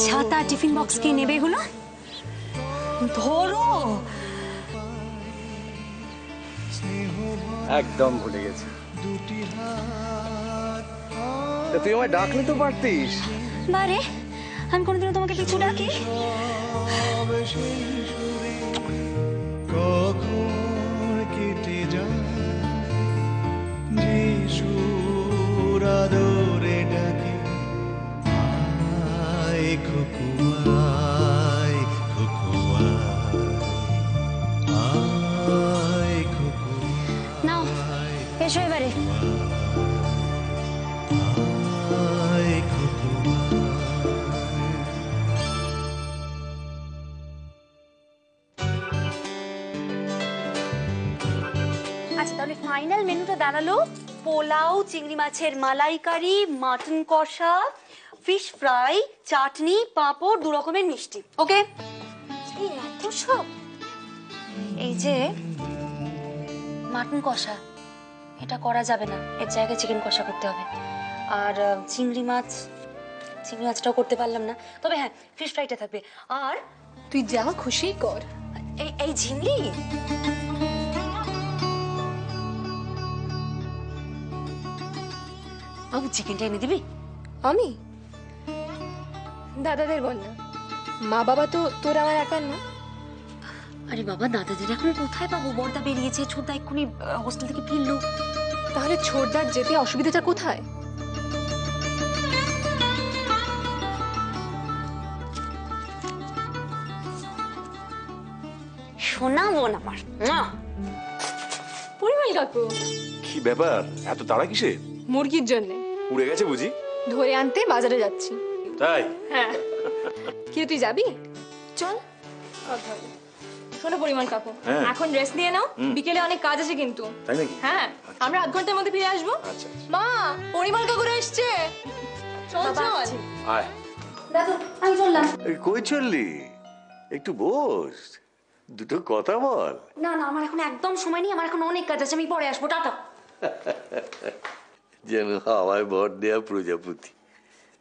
ছাতা tiffin box কে নেবে এগুলো? ধরো। একদম ভুলে গেছি। তুই আমায় ডাকলে তো পারতিস। বারে, আমি কোনোদিনও তোমাকে পিছু ডাকি? কখন কেটে যায় যে সুর আদরে ডাকে, আয় খোকুয়ায় খোকুয়ায়, আয় খোকুয়ায়। নাও এসো এবারে। আয় খোকুয়ায়। আচ্ছা, তাহলে ফাইনাল মেনুটা দাঁড়ালো পোলাও, চিংড়ি মাছের মালাইকারি, মাটন কষা, ফিশ ফ্রাই, চাটনি, পাঁপড়, 2 রকমের মিষ্টি। ওকে? এই এত সব? এই যে মাটন কষা, এটা করা যাবে না, এর জায়গায় চিকেন কষা করতে হবে। আর চিংড়ি মাছটাও করতে পারলাম না, তবে হ্যাঁ ফিশ ফ্রাইটা থাকবে। আর তুই যা খুশি কর। এই ঝিমলি, বাবু চিকেনটা এনে দিবি? আমি? দাদাদের বল না, মা বাবা তো তোর আমার একার না। আরে বাবা, দাদাদের এখন কোথায় পাবো? বড়দা বেরিয়েছে, ছোটদা এক্ষুনি হোস্টেল থেকে ফিরলো। তাহলে ছোটদার যেতে অসুবিধাটা কোথায়? শোনা বোন আমার। পরিমল কাকু, কি ব্যাপার, এত তাড়া কিসে? মুরগির জন্য উড়ে গেছে বুঝি? ধরে আনতে বাজারে যাচ্ছি। তাই? হ্যাঁ। কি তুই যাবি? চল। শোনো পরিমল কাকু, হ্যাঁ। এখন রেস্ট নিয়ে নাও, বিকেলে অনেক কাজ আছে কিন্তু। তাই নাকি? হ্যাঁ, আমরা 8 ঘন্টার মধ্যে ফিরে আসবো। আচ্ছা। মা, পরিমল কাকুরা এসছে। চল চল। আয়। দাদু আমি চললাম। কই চললি? একটু বস, দুটো কথা বল। না না, আমার এখন একদম সময় নেই, আমার এখন অনেক কাজ আছে, আমি পরে আসবো। টাটা। যেন হাওয়ায় ভর দেয়া প্রজাপতি,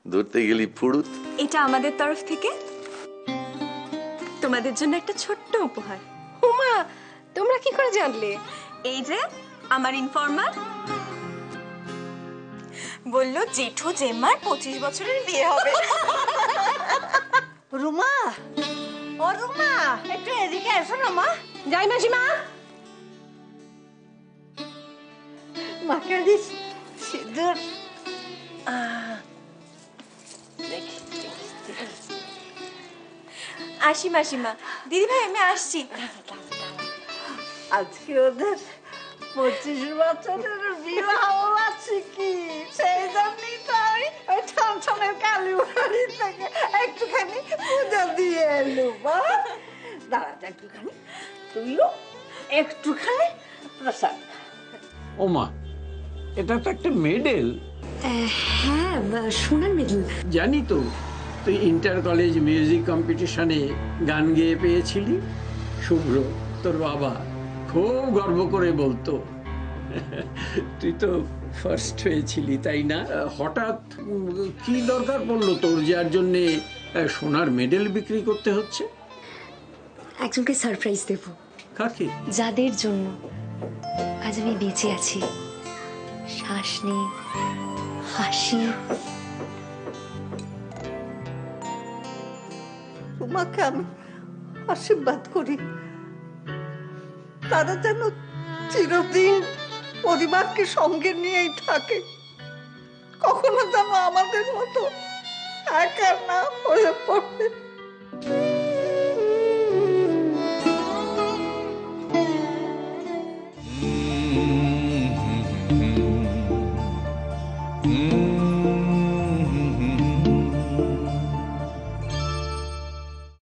ধরতে গেলি ফুড়ুত। এটা আমাদের তরফ থেকে তোমাদের জন্য একটা ছোট্ট উপহার। উমা, তোমরা কি করে জানলে? এই যে আমার ইনফর্মার বললো জেঠু জেম্মার 25 বছরের বিয়ে হবে। রুমা, ও রুমা, একটু এদিকে এসো না মা। যাই মাসিমা। মাকে দিস সিঁদুর। আসি মাসিমা। দিদি ভাই আমি আসছি। আজকে ওদের 25 বছরের বিবাহ বার্ষিকী, সেই জন্যই তো আমি ওই ছমছমের কালী বাড়ি থেকে একটুখানি পূজা দিয়ে এলুম। দাঁড়াতে একটুখানি, তুইও একটুখানি প্রসাদ। ওমা, এটা তো একটা মেডেল। হ্যাঁ, সোনার মেডেল। জানি তো, তুই ইন্টার কলেজ মিউজিক কম্পিটিশনে গান গেয়ে পেয়েছিলি। শুভ্র তোর বাবা খুব গর্ব করে বলতো। তুই তো ফার্স্ট হয়েছিলি, তাই না? হঠাৎ কি দরকার পড়লো তোর যার জন্যে সোনার মেডেল বিক্রি করতে হচ্ছে? একজনকে সারপ্রাইজ দেব। কাকে? যাদের জন্য আজ আমি বেঁচে আছি, শ্বাস নেই, হাসি। তোমাকে আমি আশীর্বাদ করি, তারা যেন চিরদিন পরিবারকে সঙ্গে নিয়েই থাকে, কখনো যেন আমাদের মতো একা না হয়ে পড়ে।